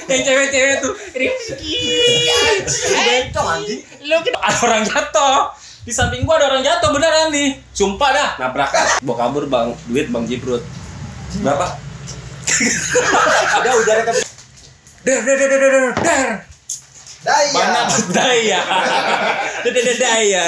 Yang cewek-cewek tuh Rifki anjing. Lu ada orang jatuh. Di samping gua ada orang jatuh beneran nih. Sumpah dah. Nabrakan. Bawa kabur bang, duit bang Jibrut. Berapa? Ada ujarnya ke. Der. Daya. Mana daya? Daya.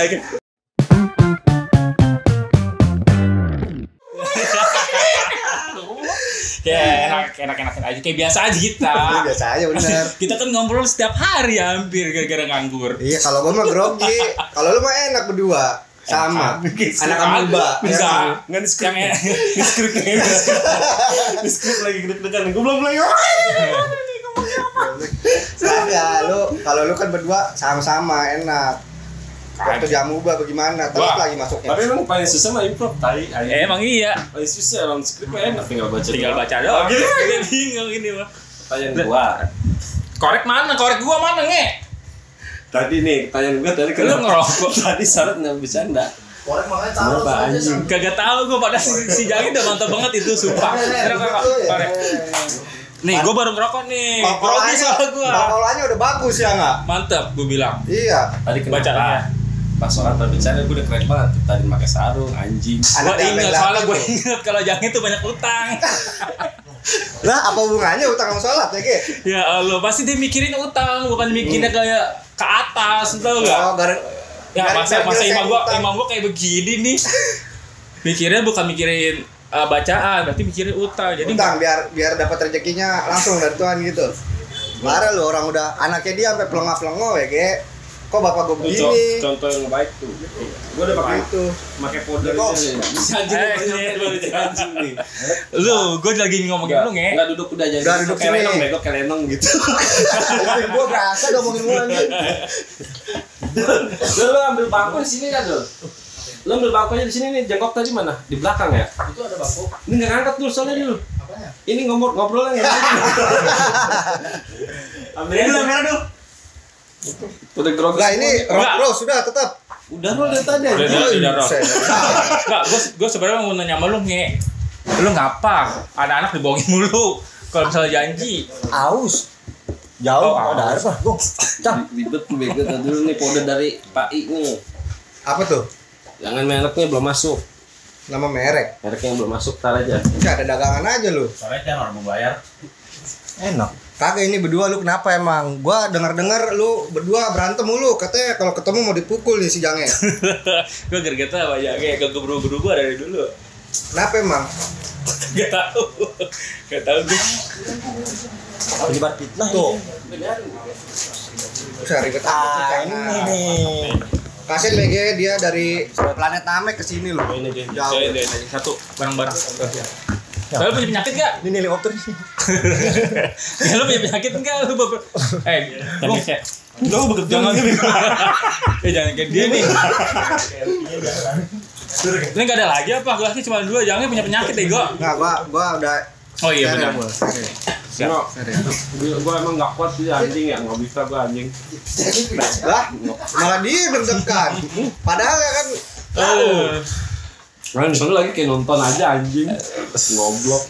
Kayak enak aja, kayak biasa aja kita. Biasa aja bener. Kita kan ngobrol setiap hari hampir gara-gara nganggur. Iya, kalau gua mah grogi. Kalau lu mah enak berdua. Sama. Anak amuba. Bisa. Nggak di-script. Di-script lagi deg-degan. Gue belum lagi. Ada lu, kalau lu kan berdua sama-sama enak. Waktu di amuba bagaimana? Terus lagi masuknya. Tapi emang paling susah mah improv tadi. Emang iya. Paling susah orang skrip mah enak tinggal baca. Tinggal baca doang. Kita bingung ini mah. Pertanyaan gua. Korek mana? Korek gua mana, nge? Tadi nih, pertanyaan gua tadi Lu ngerokok. Tadi syarat enggak bercanda. Korek makanya taruh Kenapa, aja anjing? Kagak tahu gua pada si Jagi udah mantap banget itu, sumpah. Korek. Nih, gua baru ngerokok nih. Grogi soal gua. Pakolanya udah bagus ya enggak? Mantap, gua bilang. Iya. Tadi Bacaannya. kenapa? Pas orang berbicara gue udah keren banget. Tadi pakai sarung, anjing. Gua ingat, soalnya gua ingat kalau Jagi tuh banyak utang. Lah, apa hubungannya utang sama sholat ya, Ge? Ya Allah, pasti dia mikirin utang, bukan mikirnya kayak ke atas, tau gak? Oh, Ya masa imam gua kayak begini nih. Mikirnya bukan mikirin bacaan, berarti mikirin utang. Jadi utang biar dapat rezekinya langsung dari Tuhan gitu. Marah lu orang udah anaknya dia sampai pelengah-pelengah ya, Ge. Kok bapak gue begini? Contoh yang baik tuh. Gue udah pakai Itu. pakai powder ini. Bisa anjing anjing nih. Lu, gue lagi ngomongin lu, nge. Enggak duduk udah jadi. Udah duduk sini. Lenong bego kayak lenong gitu. Gue berasa udah ngomongin mulu anjing. Lu ambil bangku di sini kan, Dul? Lu ambil bangkunya di sini nih, jengkok tadi mana? Di belakang ya? Itu ada bangku. Ini enggak ngangkat dulu soalnya dulu. Apanya? Ini ngobrolnya enggak. Ambil aja merah dulu. Udah grogi. Lah ini rock sudah tetap. Udah roll dari tadi aja. Udah, roll. Enggak, gue sebenarnya mau nanya sama lu, nge. Lu ngapa? Anak-anak dibohongin mulu. Kalau misalnya janji. Aus. Jauh, Oh, ada apa? Go. Cang. Ribet bego dulu nih powder dari Pak I nih. Apa tuh? Jangan mereknya belum masuk. Nama merek. Mereknya belum masuk, tar aja. Enggak ada dagangan aja lu. Soalnya kan orang mau bayar. Enak. Kagak ini berdua lu kenapa emang? Gua dengar-dengar lu berdua berantem mulu. Katanya kalau ketemu mau dipukul nih si Jange. Gue gerget apa ya, kayak gebru-gebru gue dari dulu. Kenapa emang? Gak tahu gue. Penyebar fitnah tuh. Bisa ribet amat ini nih. Kasian BG dia dari planet Namek ke sini loh. Ini dia. Jauh. Satu barang-barang. Lu punya penyakit gak? Ini helikopter nih. Ya lu punya penyakit enggak? Lu penyakit. Lu bekerja jangan gitu. Jangan kayak dia nih. Ini enggak ada lagi apa? Gelasnya cuma 2, jangan punya penyakit deh gua. Nah, gua udah. Oh iya benar. Siap. Gua emang enggak kuat sih anjing ya, enggak bisa gua anjing. Lah, malah dia deg-degan. Padahal ya kan. Nah, misalnya lagi kayak nonton aja anjing. Ngoblok.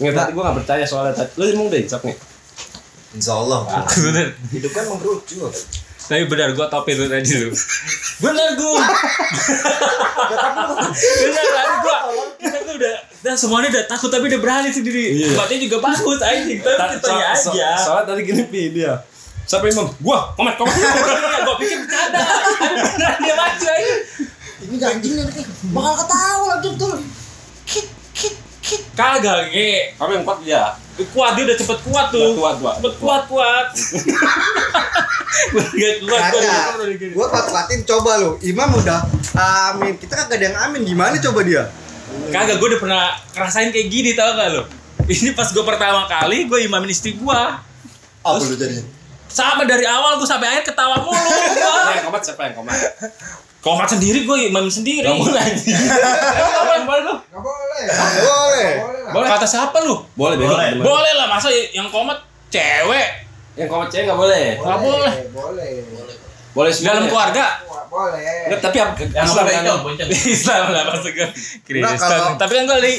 Nggak, tadi gua nggak percaya soalnya tadi. Lu emang becak nih? Insyaallah. Bener. Hidup kan mengerucu. Tapi benar gua topin lu tadi lu. Benar gua. Benar tadi gua. Kita tuh udah semuanya udah takut tapi udah berani sendiri. Tempatnya juga bagus anjing. Tapi kitanya aja. Soalnya tadi gini Pi dia. Siapa Imam? Gua, komet. Gua pikir bercanda. Beneran dia maju aja. Ini anjing nih. Bakal ketawa lanjut tuh. Kagak, Ge. Kamu yang kuat dia. Kuat, dia udah cepet kuat tuh. Cepet kuat. Gua kuat-kuatin coba lu. Imam udah amin. Kita kagak ada yang amin. Gimana coba dia? Kagak, gue udah pernah ngerasain kayak gini, tau gak lo? Ini pas gue pertama kali, gue imamin istri gue. Apa lu jadinya? Sama dari awal gue sampai akhir ketawa mulu. Yang komat siapa yang komat? Komat sendiri, gue imamin sendiri. Gak boleh anjing. Emang boleh lu? Gak boleh. Gak boleh. Boleh kata siapa lu? Boleh, bego. Boleh lah, masa yang komat cewek? Yang komat cewek nggak boleh. Nggak boleh. Boleh. Boleh semua. Dalam ya? keluarga. Boleh. Enggak, tapi apa? Islam kan? Islam lah masuk ke Kristen. kalau- Tapi kan gue li.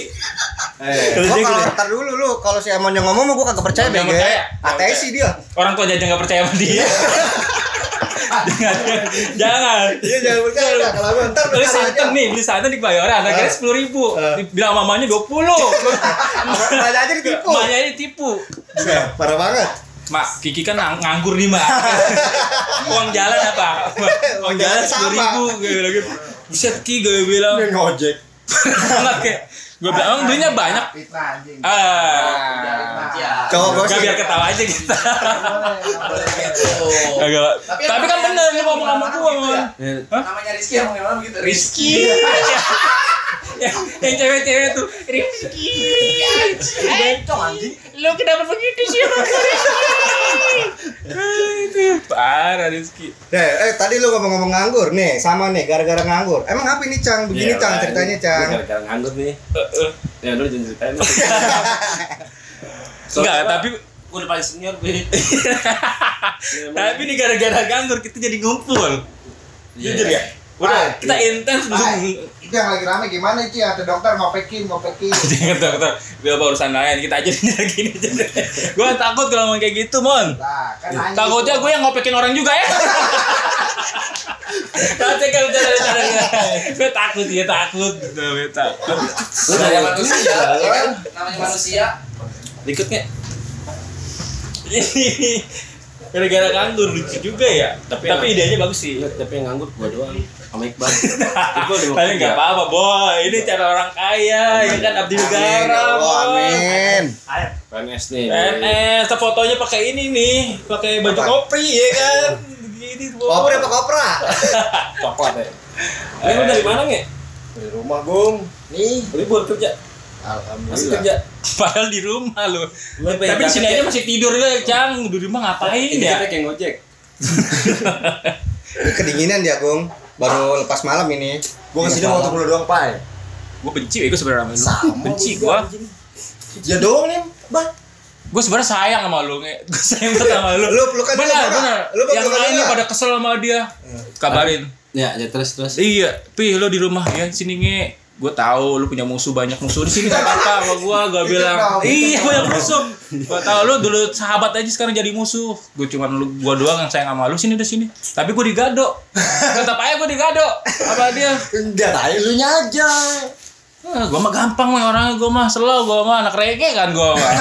Gua kalau ntar dulu lu kalau si Emon yang ngomong gua kagak percaya Nggak BG. percaya. Ateis sih dia. Orang tua aja nggak percaya sama dia. Jangan. Iya jangan percaya dah kalau gua ntar Beli percaya santan nih, beli santan di Kebayoran, harganya 10.000. Bilang mamanya 20. Aja aja ditipu. Mamanya ditipu. Parah banget. Mak, Kiki kan nganggur nih, Mak. Uang jalan apa? Uang jalan 10.000. Gue bilang gitu. Buset, Ki, gue bilang. ngojek. Enggak kayak. Gue bilang, emang belinya banyak. Fitnah anjing. Cowok Cowok gak gosip. biar ketawa aja kita. Boleh gitu. Kagak. Tapi kan bener lu ngomong sama gua, Mon. Namanya Rizky emang gimana begitu? Rizky. Yang cewek-cewek tuh Rizky. Anjing. Lu kenapa begitu sih sama Rizky? Itu parah Rizky. Tadi lu ngomong-ngomong nganggur nih, sama nih gara-gara nganggur. Emang apa ini Cang? Begini Iya, Cang kan. ceritanya Cang. Gara-gara nganggur nih. Ya lu jangan ceritain. Enggak, tapi gue udah paling senior gue. tapi nih gara-gara nganggur kita jadi ngumpul. Jujur ya. Udah, kita intens dulu. Itu yang lagi rame gimana Ci? Ada dokter ngopekin. Jangan dokter, biar urusan lain kita aja gini aja. Gue takut kalau ngomong kayak gitu, Mon. Lah, kan anjing. Takutnya gue yang ngopekin orang juga ya. Tapi kalau cara gue takut ya takut. Gue takut. Namanya manusia, ya kan? Namanya manusia. Ikut nggak? Ini gara-gara nganggur lucu juga ya. Tapi idenya bagus sih. Tapi yang nganggur gua doang. Sama Iqbal. Iqbal udah mau Tapi kerja. nggak apa-apa, boy. Ini cara orang kaya, ya kan abdi negara, boy. Amin. PNS nih. PNS, fotonya pakai ini nih, pakai baju Apa? kopri ya kan. Gini, boy. Kopra apa kopra? Coklat ya. Lu dari mana nge? Di rumah Gung. Nih. Libur kerja. Masih kerja. Padahal di rumah lu. Tapi Tapi di sini aja masih tidur ya, Cang. Di rumah ngapain ini ya? kita kayak ngojek. Ini kedinginan dia Gung. Baru lepas malam ini. Gua kesini mau untuk lu doang, Pai. Gue benci gue sebenarnya sama lu. Sama Benci gua gue. Ya doang nih, Bang. Gue sebenarnya sayang sama lu, Gue sayang banget sama lu. Lu pelukan dulu, benar, Bang. benar. Lu pelukan Yang dulu, lainnya Bang. pada kesel sama dia. Kabarin. Ya terus. Iya, Pi, lo di rumah ya sini nge. Gue tahu lu punya banyak musuh di sini gak apa-apa sama gue bilang. Iya, banyak musuh. Gue tahu lu dulu sahabat aja sekarang jadi musuh. Gue cuman gue doang yang sayang sama lu sini udah sini. Tapi gue digado. Tetap aja gue digado. Apa dia? Enggak, tai lu nya aja. Gue mah gampang mah orangnya, gue mah slow, gue mah anak reggae kan gue mah.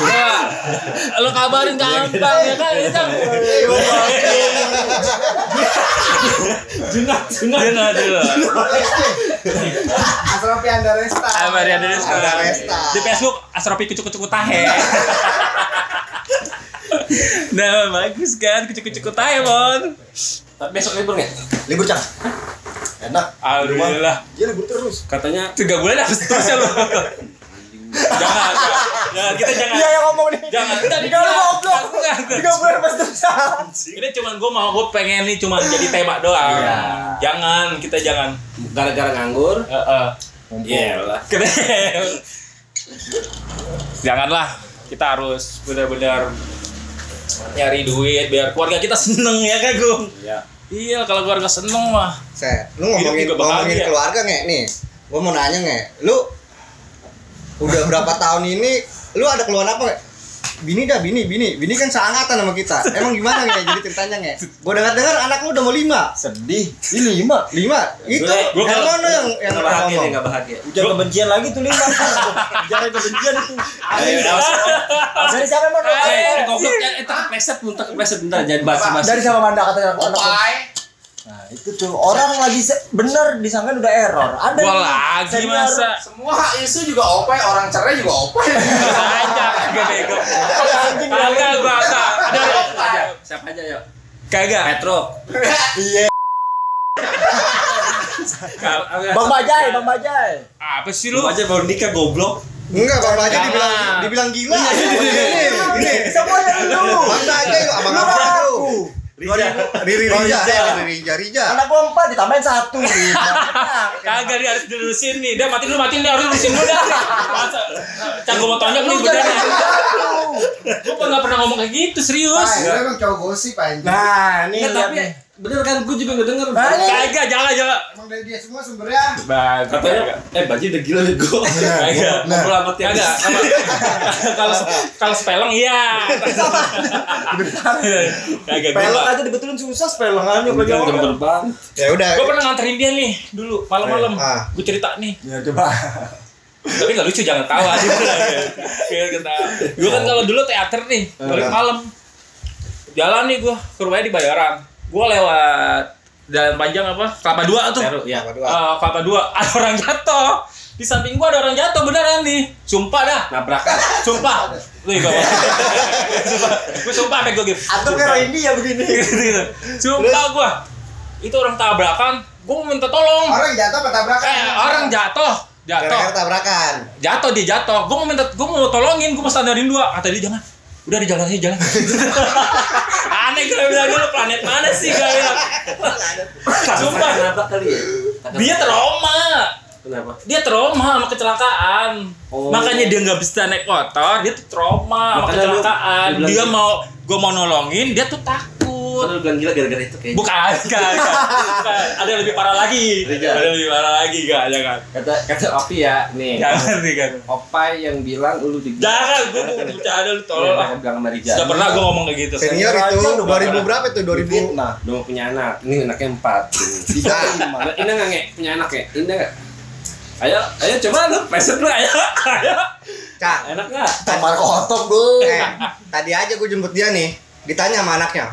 Wah, lo kabarin gampang ya kan? Junat dulu. Asrofi Andaresta. Andaresta. Di Facebook Asrofi kucuk-kucuk tahe. Nah, bagus kan kucuk-kucuk tahe, Mon. Tapi besok libur nggak? Libur Cang. Enak. Alhamdulillah. Dia libur terus. Katanya 3 bulan habis terus ya lo. Jangan, kita jangan. Dia yang ngomong nih. Jangan, kita Tiga lu goblok. Enggak. 3 bulan pas terus. Ini cuman gue pengen nih cuman jadi tema doang. Iya. Jangan, kita jangan. gara-gara nganggur. Iya lah. Keren. Janganlah, kita harus benar-benar nyari duit biar keluarga kita seneng ya kan, Gung? Iya. Iya, kalau keluarga seneng mah. Lu ngomongin Hidup juga bahagia. keluarga nggak nih? Gua mau nanya nggak? Lu udah berapa tahun ini lu ada keluhan apa nggak? Bini kan seangkatan sama kita. Emang gimana nggak jadi ceritanya nggak? Gua dengar anak lu udah mau 5. Sedih. Ini 5. 5. Itu Gua yang kalau- mana yang Nggak bahagia nih, ngomong? nggak bahagia. Ujar kebencian lagi tuh 5. Ujar kebencian itu. Dari siapa emang? Goblok ya, kepleset bentar, jangan basi-basi. Dari siapa Manda katanya anak? Opai. Nah, itu tuh orang lagi bener disangka udah error. Ada Gua nih, lagi senior. masa. Semua isu juga opai, orang cerai juga opai. Aja, kagak bego. Anjing Kagak gua tak. Ada Siapa aja yuk? kagak. Petro. Iya. Bang Bajai. Apa sih lu? Lu aja baru nikah goblok. Enggak, Bang Baja Jangan. dibilang gila. Ini. Semuanya lu. Bang Baja itu abang Lu apa aku. tuh? Riri Rija. Anak gua 4 ditambahin 1. Kagak dia harus dilurusin nih. Dia matiin dia harus lurusin dulu dah. Masa Cang gua mau tonjok nih bener nih. Gua nggak pernah ngomong kayak gitu, serius. Pak, lu emang cowok gosip anjing. Nah, ini Enggak, tapi bener kan gue juga nggak denger. Kagak, jangan. Emang dari dia semua sumbernya. Bang, Katanya, Baji udah gila nih gue. Kagak. Ngobrol sama tiap Kagak. Kalau spelling iya. Kagak pelek gua. aja dibetulin susah pelengannya bagi Jangan orang. terbang. Ya udah. Gue pernah nganterin dia nih dulu malam-malam. Ah. Gue cerita nih. Ya coba. Tapi nggak lucu, jangan tawa. Gue kan kalau dulu teater nih, balik malam. Jalan nih gue ke rumahnya di Bayaran. Gue lewat jalan panjang apa? Kelapa Dua tuh. Seru, ya. Kelapa Dua. Ada orang jatuh. Di samping gue ada orang jatuh beneran nih. Sumpah dah. Nabrakan. Sumpah. Wih, gak Gue sumpah sampai gue gitu. Atau kayak India begini. Gitu. Sumpah gue. Itu orang tabrakan. Gue mau minta tolong. Orang jatuh apa tabrakan? Orang jatuh. Gara-gara tabrakan. Jatuh dia jatuh. Gue mau tolongin. Gue mau standarin dua. Kata dia jangan. Udah di jalan aja jalan. Aneh gue bilang dulu, planet mana sih gue bilang. Sumpah. Nabrak kali ya? Dia trauma. Kenapa? Dia trauma sama kecelakaan. Oh. Makanya dia nggak bisa naik motor. Dia tuh trauma sama Makanya lu kecelakaan. dibilang Dia gitu. gue mau nolongin, dia tuh takut. Kan lu bilang gila gara-gara itu kayaknya. Bukan. Ada yang lebih parah lagi. Ada yang lebih parah lagi, jangan. Kata Opi ya, nih. Jangan nih kan. Opai yang bilang lu digila. Jangan, gue mau bercanda lu tolol lah. Bilang sama Rijal. Sudah pernah gue ngomong kayak gitu. Senior Aja itu udah 2000 berapa itu? 2000. Nah, Lu mau punya anak. Ini anaknya 4. tidak lima. Ini enggak nge? Punya anak ya? Ini enggak? Ayo coba lu peset lu ayo. Cak, Enak enggak? Tampar kotok bu. tadi aja gue jemput dia nih. Ditanya sama anaknya,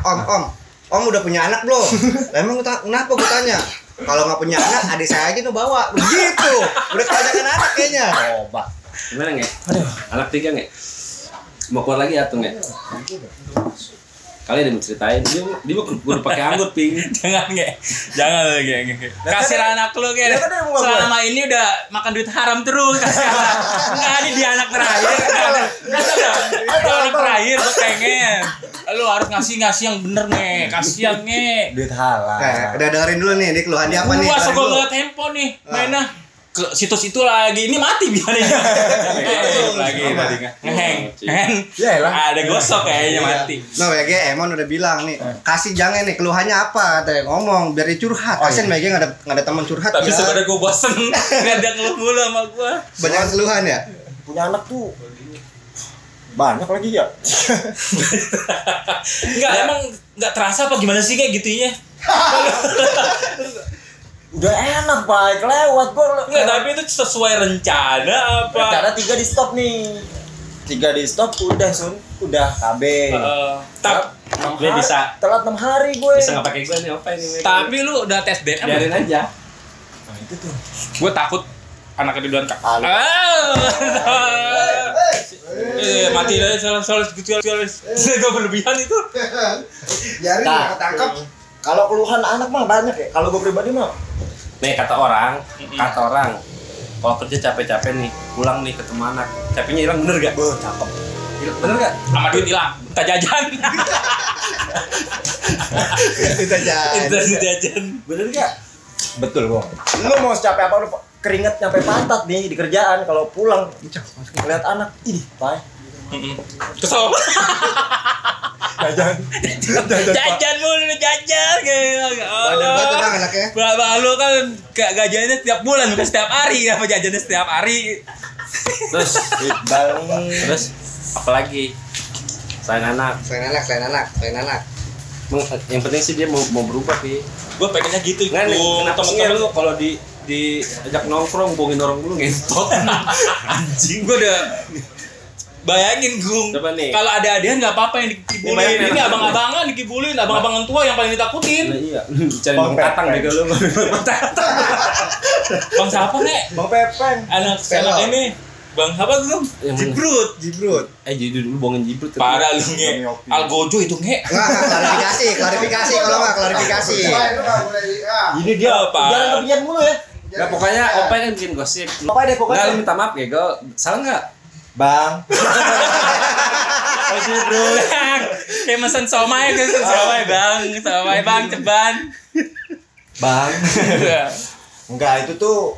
Om udah punya anak belum? Lah emang kenapa gue tanya? Kalau nggak punya anak, adik saya aja tuh bawa. Begitu. Udah kebanyakan anak kayaknya. Coba. Gimana nge? Anak 3 nge? Mau keluar lagi atau nge? Kali dia mau ceritain, dia mau udah pakai anggur ping. Jangan lagi. Kasih anak lu kayak. kan dia mau Selama ini udah makan duit haram terus. Kasih anak. Enggak, ini dia anak terakhir. Itu anak terakhir gue pengen. Lu harus ngasih yang bener nih. Kasihan nge. Duit halal. Udah dengerin dulu nih, dia keluhan dia apa nih? Gua Dengerin suka dulu. banget tempo nih. Mainnya ke situs itu lagi. Ini mati biarin. Lagi tadi ngeheng. Yaelah. Ada gosok kayaknya mati. Nah, WG Emon udah bilang nih, kasih jangan nih keluhannya apa katanya, ngomong biar dia curhat. Kasian WG nggak ada teman curhat. Tapi ya. sebenarnya gue bosen lihat dia ngeluh mulu sama gue. Banyak keluhan ya. Punya anak tuh banyak lagi ya. Enggak, emang nggak terasa apa gimana sih kayak gitunya? Udah enak pak, kelewat gua. Enggak, tapi itu sesuai rencana apa? Rencana 3 di stop nih. 3 di stop udah Sun, udah KB. Dia bisa Telat 6 hari gue. Bisa nggak pakai gue nih apa ini? tapi lu udah tes DNA Biarin aja. Nah, itu tuh. gue takut anaknya duluan kak. Mati deh, salah gue berlebihan itu. Biarin Nah, ketangkep. Kalau keluhan anak mah banyak ya. Kalau gue pribadi mah Nih kata orang, kalau kerja capek-capek nih, pulang nih ketemu anak, capeknya hilang bener gak? cakep. Bener gak? Sama duit hilang, kita jajan. Kita jalan. jajan. Bener gak? Betul gua. Lu mau capek apa lu keringet nyampe pantat nih di kerjaan, kalau pulang lihat anak, ini, Pak. Kesel. Jajan mulu jajan kayak. Banyak banget bang anaknya. Bapak lu kan gajiannya setiap bulan bukan setiap hari, apa jajannya setiap hari. Terus apalagi? Selain anak. Selain anak. Yang penting sih dia mau berubah sih. Gue pengennya gitu. Nggak nih, kenapa sih temen-temen lu kalau diajak nongkrong bohongin orang dulu ngentot. anjing gue udah bayangin Gung, Coba nih. kalau ada adian nggak apa-apa yang dikibulin. Ini abang-abangan dikibulin, abang-abangan tua yang paling Nah, ditakutin. iya, cari bang tatang deh kalau lu. Bang siapa nek? Bang Pepeng. Anak ini. Bang apa Gung? Yang mana? Jibrut. Jadi dulu bohongin Jibrut. Parah lu nge. Algojo itu nge. Klarifikasi kalau nggak klarifikasi. Ini dia Apa? jangan kepikiran mulu ya. Nggak, pokoknya Opai kan bikin gosip. Opai deh pokoknya. Nggak, lu minta maaf ya, gue salah nggak? Bang. Ojo bro. Kayak mesen somai bang ceban. Bang. Enggak, itu tuh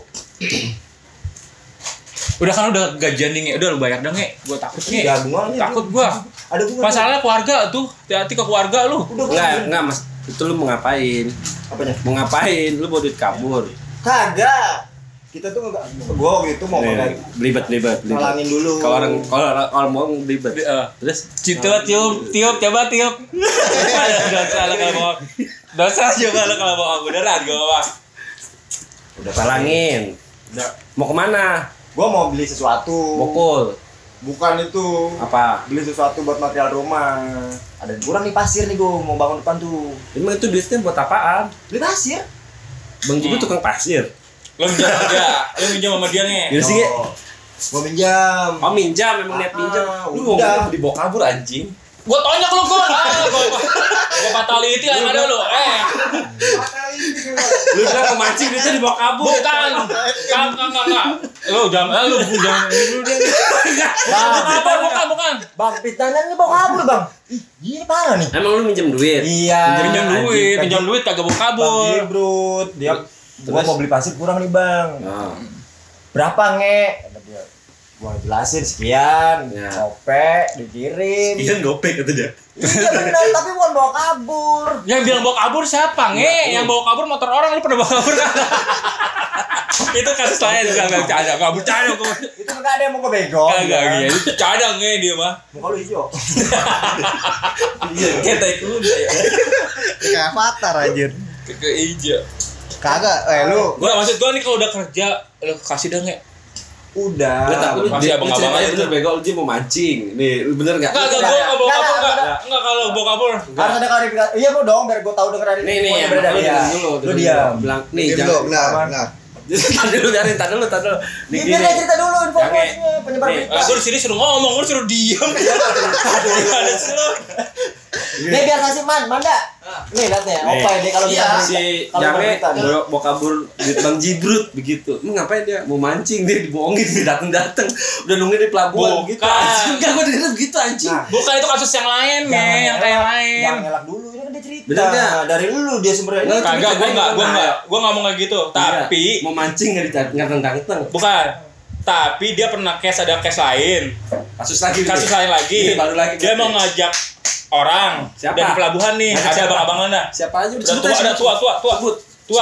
Udah kan udah gajian nih, Nge. Udah lu bayar dah, Nge. Gua takut, Nge. Iya, bunganya. Takut gua. Ada bunga. Masalahnya keluarga tuh, hati-hati ke keluarga lu. Enggak, Mas. Itu lu mau ngapain? Apanya? Mau ngapain? Lu mau duit kabur. Kagak. Kita tuh enggak, gua waktu itu mau pakai Belibet. halangin dulu. Kalau mau belibet. Terus Tiup, coba tiup. Dosa lah kalau bohong. Dosa coba lah kalau bohong. Beneran gua bohong. udah palangin. Udah. Mau kemana? Gua mau beli sesuatu. Mukul. Bukan itu. Apa? Beli sesuatu buat material rumah. Ada kurang nih pasir nih gua mau bangun depan tuh. Emang itu duitnya buat apaan? Beli pasir. Bang Jibu tukang pasir. Lu minjam aja. Lu minjam sama dia, Nge. Gimana sih, Nge? Gua minjam. Oh minjam, memang niat minjam. Lu udah. mau dibawa kabur anjing. Gua tonjok lu, gua. Gua fatality yang ada lu. Lu bilang mau mancing duitnya dibawa kabur. Bukan. Enggak. Lu jangan lu. Bukan. Bang, pitanannya bawa kabur, Bang. Ih, ini parah nih. Emang lu minjem duit? Iya. Pinjam duit kagak bawa kabur. Bang Gibrut, dia gua mau beli pasir kurang nih, Bang. Nah. Berapa, Nge? Kata dia. Gua jelasin sekian, Ya. Gopek dikirim. gopek kata dia. Iya benar, tapi bukan bawa kabur. Yang bilang bawa kabur siapa, Nge? Yang bawa kabur motor orang, lu pernah bawa kabur kan? Itu kasus lain, enggak bercanda, enggak bercanda gua. Itu enggak ada yang mau bego. Kagak gitu. Bercanda, Nge, dia mah. Muka lu hijau. Kayak tai kuda ya. Kayak avatar anjir. Ke hijau. Kagak, lu Maksud gua nih kalau udah kerja, lu kasih dah, Nge. Udah. Lu tak lu Masih abang-abang aja bener bego dia mau mancing. Nih, lu bener enggak? Enggak, gua enggak bawa kabur, enggak kalau bawa kabur. Harus ada klarifikasi. Iya, mau dong biar gua tahu denger dari Nih, semuanya yang beredar. lu Iya. dulu. Lu diam. Bilang, nih diam dulu, benar. Tadi dulu, tar dulu. Nih, Biar dia cerita dulu informasinya, penyebar Nih, berita. Gua di sini suruh ngomong, lu suruh diam. Ada sih lu. Nih biar kasih Manda. Nih lihat nih, Nih. opa ini kalau Iya, kita si Jame bawa kabur duit Bang Jibrut begitu. Emang ngapain dia? Mau mancing dia dibohongin dia dateng. Udah nungguin di pelabuhan Bukan. gitu. Anjing, enggak gua denger begitu anjing. Nah. Bukan itu kasus yang lain, Nge, yang kayak lain. Jangan ngelak dulu, ini kan dia cerita. Bener nggak? Dari lu dia sumbernya. Nggak, Kagak, gua enggak mau kayak gitu. Tapi Iya, mau mancing enggak ditantang-tantang. bukan. Tapi dia pernah ada case lain. Kasus lagi. Kasus lain lagi. Ini baru lagi. Dia mau ngajak orang Siapa? dari pelabuhan nih. Ngajak Ada siapa? abang-abangan dah. Siapa aja Udah tua, ada tua. Tua.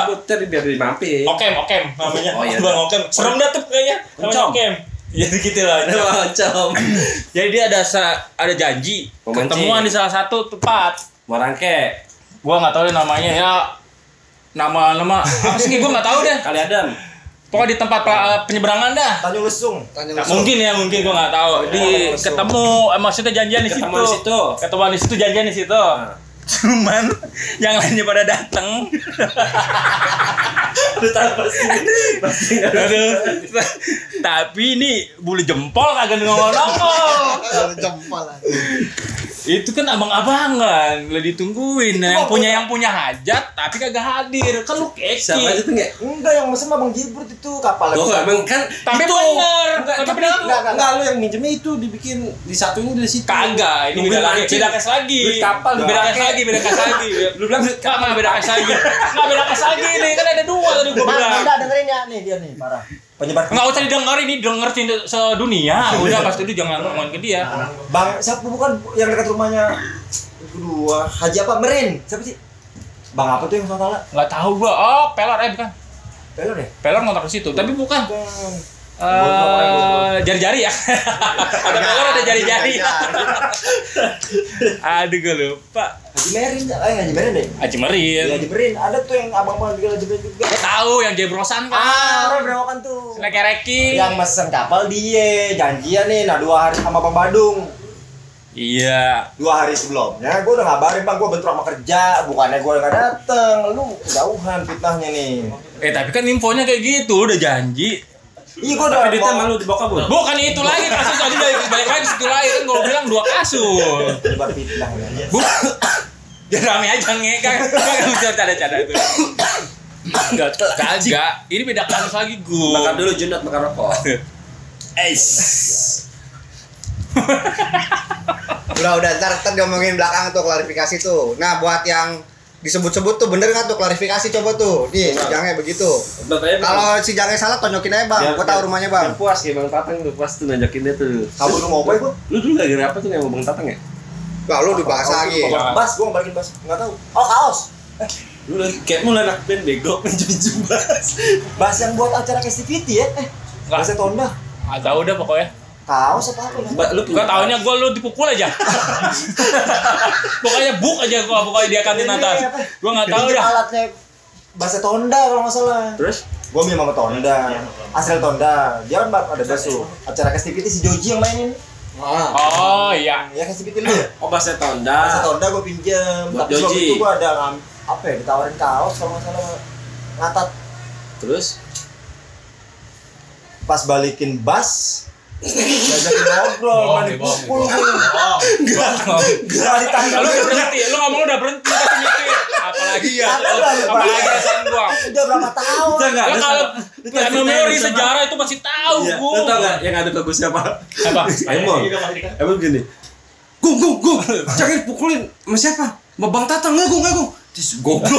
Sebut tadi biar dimampir. Okem namanya. Oh, iya. Bang Okem. Serem dah tuh kayaknya. Namanya Oncom. Okem. Ya gitu lah. Macam. Jadi dia ada janji Mau mancing. ketemuan di salah satu tempat. Mau rangke. Gua enggak tahu deh namanya ya. Nama apa sih gua enggak tahu deh. Kali Adam. Pokoknya di tempat penyeberangan dah. Tanjung Lesung. Mungkin gua nggak tahu. Ketemu maksudnya janjian di situ. Ketemu di situ. Ketemuan di situ, janjian di situ. Cuman yang lainnya pada dateng. Pasti. Aduh. Tapi ini bulu jempol kagak nongol. jempol lah. Itu kan abang-abangan, udah ditungguin. Nah, yang punya hajat tapi kagak hadir. Kan lu Siapa aja keki. tuh enggak? Enggak, yang mesen Bang Jibrut itu kapal. Loh, emang kan Tapi itu. bener. Enggak, Tapi tapi bener. enggak lu yang minjemnya itu dibikin disatuin dari situ. Kagak, ini Nungguin beda lagi. mancing. Beda kes lagi. Duit kapal, Beda kes lagi. Lu bilang duit Enggak, beda kes lagi. Enggak beda kes lagi nih. Kan ada dua tadi gua bilang. Manda dengerin ya, nih dia nih, parah. Penyebar. Enggak usah didengerin, ini denger sedunia. Udah pas itu jangan ngomong ke dia. Bang, siapa bukan yang dekat rumahnya? Kedua, Haji apa? Merin. Siapa sih? Bang apa tuh yang salah? Enggak tahu gua. Oh, pelor bukan. Pelor deh. Pelor ngontrak ke situ, tapi bukan. Bukan. Jari-jari ya. Ada pelor ada jari-jari. Aduh gue lupa. Haji Merin, Haji Merin deh. Haji Iya, Merin. Haji Merin. Ada tuh yang abang-abang juga Haji Merin juga. Gue tahu yang jebrosan Ah, kan. orang berewokan tuh. Selek-reki. Yang mesen kapal dia, janjian nih. Nah, 2 hari sama Bang Badung. Iya. 2 hari sebelumnya gue udah ngabarin Bang, gue bentrok sama kerja, bukannya gue nggak dateng, lu kejauhan fitnahnya nih. Tapi kan infonya kayak gitu, udah janji. Iya gue udah Tapi duitnya malu dibawa kabur. Bukan itu lagi kasus tadi balik lagi situ lagi kan gue bilang 2 kasus. Nyebar fitnahnya. Biar rame aja ngekang. Kan bisa canda-canda itu. Kagak. Ini beda kasus lagi gue. Makan dulu Junat, makan rokok. Udah ntar diomongin belakang tuh klarifikasi tuh. Nah buat yang disebut-sebut tuh bener nggak tuh, klarifikasi coba tuh. Nih, si Jange begitu. Kalau si Jange salah tonjokin aja bang, gua tahu rumahnya bang. Puas ya Bang Tatang tuh, puas tuh nanjakin dia tuh. Kamu lu mau apa itu? Lu dulu lagi apa tuh yang Bang Tatang ya? Wah lu dibahas lagi. Bas, gua mau balikin bas. Enggak tahu. Oh, kaos. Lu lagi kayak mulai anak band bego pinjem bas. Bas yang buat acara Castivity ya? Basnya Tonda. Nggak tahu udah pokoknya. Kaos apa? Lu Gua taunya lu dipukul aja. Pokoknya buk aja pokoknya dia kantin atas. Gua nggak tahu Pinjem dah. alatnya Basnya Tonda kalau nggak salah. terus Gua minum sama Tonda. Asal Tonda. Dia kan ada basu. Acara Castivity si Joji yang mainin. Oh iya. Ya Castivity lu. oh Basnya Basnya Tonda. Tonda gua pinjem. Buat Tapi waktu Joji. itu gua ada apa ya, ditawarin kaos kalau nggak salah ngatat. Terus Pas balikin bas diajakin ngobrol, main pukul. Enggak ditanya. Lu udah berhenti, lu ngomong udah berhenti pasti mikir. Apalagi ya. Apalagi Perasaan gua. Udah berapa tahun? enggak Ya kalau ya, memori sejarah itu pasti tahu Iya, gua. lu tau gak yang ada bagus siapa? Apa? Emang gini. Gung, jangan pukulin. Sama siapa? Sama Bang Tatang, enggak Gung. Goblok.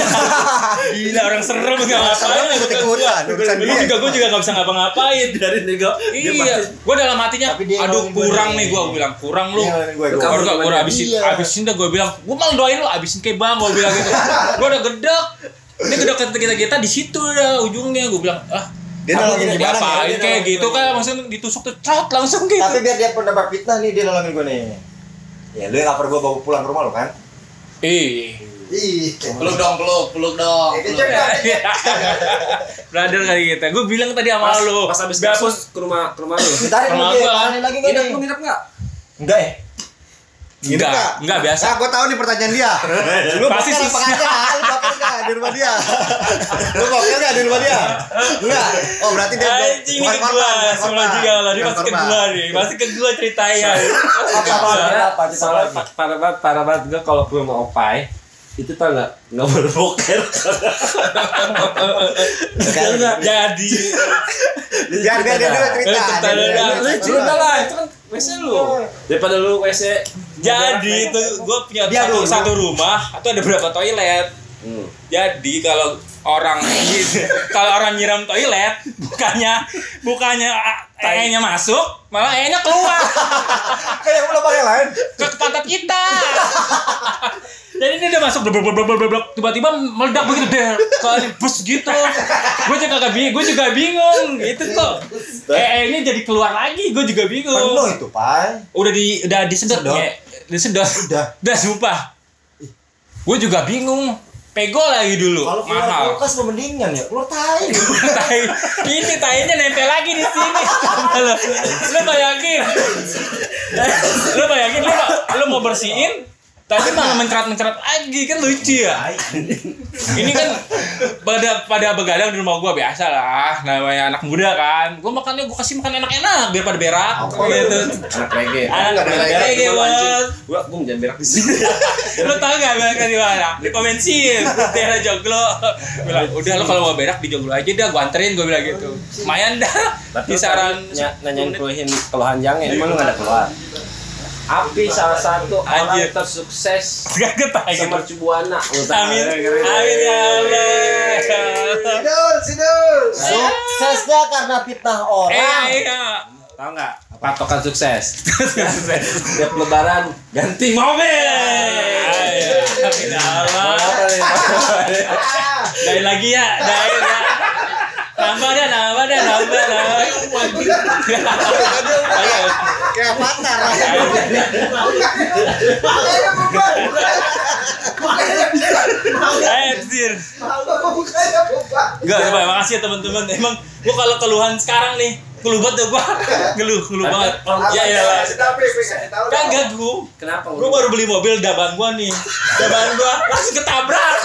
Gila orang serem enggak ngapain. Ikut-ikutan, urusan dia. Gua juga enggak bisa ngapa-ngapain. Dari nego. Iya, gua dalam hatinya, Tapi dia aduh ngomongin gua kurang nih. nih, gua bilang kurang lu. Iya, ngomongin gua. Baru gua habisin, Iya. habisin dah gua bilang, gua mau doain lu habisin kayak bang, gua bilang gitu. Gua udah gedek. Ini gedek kita di situ dah ujungnya, gua bilang, Dia nolongin ya gimana apain nih? kayak gitu kan, maksudnya ditusuk tuh trot langsung gitu. Tapi biar dia pendapat fitnah nih, dia nolongin gue nih. Ya lu yang ngapar gue bawa pulang ke rumah lo kan? Ih. Peluk dong. Brother kali gitu. Gua bilang tadi sama lu. Pas habis biar kasus ke rumah lu. Ditarik Sama lagi, gua. taranin lagi gak nih? Lu nginep enggak? Enggak ya? enggak biasa. Nah, gua tahu nih pertanyaan dia. Lu Pasti bakal sih. apa kagak? Lu bakal nggak di rumah dia? Lu bakal nggak di rumah dia? Enggak. Oh, berarti dia Anjing ini ke gua, semua juga lah. Dia pasti ke gua nih. Pasti ke gua ceritanya. Apa? Soalnya parah banget gua kalau gue mau opai itu tau nggak boleh boker. Jadi Biar dia dulu cerita. Cerita lah, itu kan WC lu. Daripada lu WC. jadi itu gua punya satu rumah atau ada berapa toilet. Jadi kalau orang nyiram toilet bukannya E-nya masuk, malah E-nya keluar Kayak lubang yang lain. ke pantat kita. Jadi dia udah masuk blok tiba-tiba meledak begitu deh, soalnya bus gitu. Gue juga bingung itu kok. E-nya jadi keluar lagi, gue juga bingung. Penuh itu, Pai. Udah disedot ya. Disedot. Udah sumpah. Gue juga bingung. Pego lagi dulu. Kalau keluar mahal. kulkas mendingan ya, keluar tai. Ini tainya nempel lagi di sini. Lu bayangin lu mau bersihin tadi malah mencret lagi, kan lucu ya. Ini kan pada begadang di rumah gua biasa lah, namanya anak muda kan. Gua kasih makan enak-enak biar pada berak gitu. Anak reggae. Anak reggae, bos. Gua jangan berak di sini. Lu tau gak beraknya di mana? Di Komensin, daerah Joglo. Bilang, udah lo kalau mau berak di Joglo aja dah, gua anterin, gua bilang gitu. Lumayan dah. Kisaran nanyain keluhan Jange, emang lu nggak ada keluhan? Api salah satu Anjir. orang tersukses gak ketanya gitu. sama Cubuana. Amin. Amin ya Allah. Sidul. Suksesnya karena fitnah orang. Iya. Tahu nggak? Patokan sukses. Setiap lebaran ganti mobil. Amin ya Allah. Dain lagi ya. Nambah dah. Kayak Avatar. Anjir. Enggak, makasih ya teman-teman. Emang gua kalau keluhan sekarang nih, keluh banget gua. Ngeluh banget. Ya iyalah. Kagak gua. Kenapa? Gua baru beli mobil daban gua nih. Daban gua langsung ketabrak.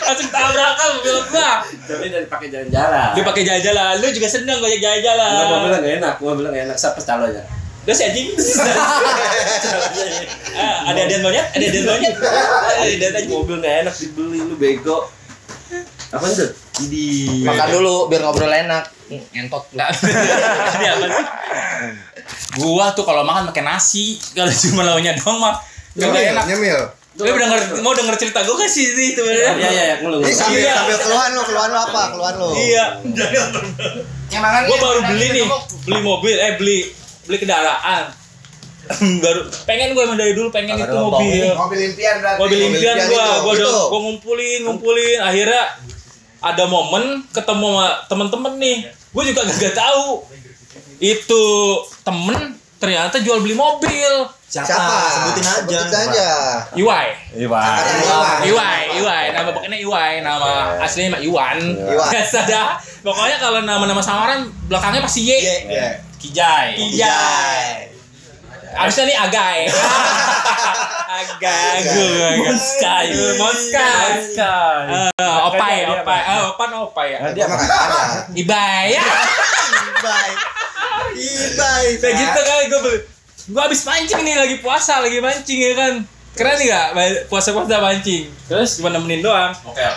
Langsung tabrakan mobil gua. Tapi dari pakai jalan-jalan. Dia pakai jalan-jalan. Lu juga seneng gua jalan-jalan. Gua bilang nggak enak. Gua bilang nggak enak. Siapa calonnya? Udah si anjing. Ada monyet. Mobil nggak enak dibeli, lu bego. Apa itu? Di Makan dulu biar ngobrol enak. Ngentot. Ini apa sih? Gua tuh kalau makan pakai nasi. Kalau cuma lauknya doang mah nggak enak. Nyemil. Mau denger cerita gue kan sih itu ya. Iya, ngeluh. Ini sambil keluhan lu apa? Keluhan lu. Iya. Gue baru beli mobil, beli kendaraan. Baru pengen gue emang dari dulu pengen itu mobil. Mobil impian berarti. Mobil impian gue ngumpulin. Akhirnya ada momen ketemu sama temen-temen nih. Gue juga gak tahu itu temen ternyata jual beli mobil. Siapa? Sebutin aja. Iwai. Nama pokoknya Iwai, nama aslinya mah Iwan. Biasa dah. Pokoknya kalau nama-nama samaran belakangnya pasti Y. Kijai. Harusnya nih Agai. Monskai. Opai ya. Dia mah ada. Ibai. Kayak gitu kali gue habis mancing nih, lagi puasa, lagi mancing ya kan. Keren nggak puasa-puasa mancing? Terus cuma nemenin doang. Mokel.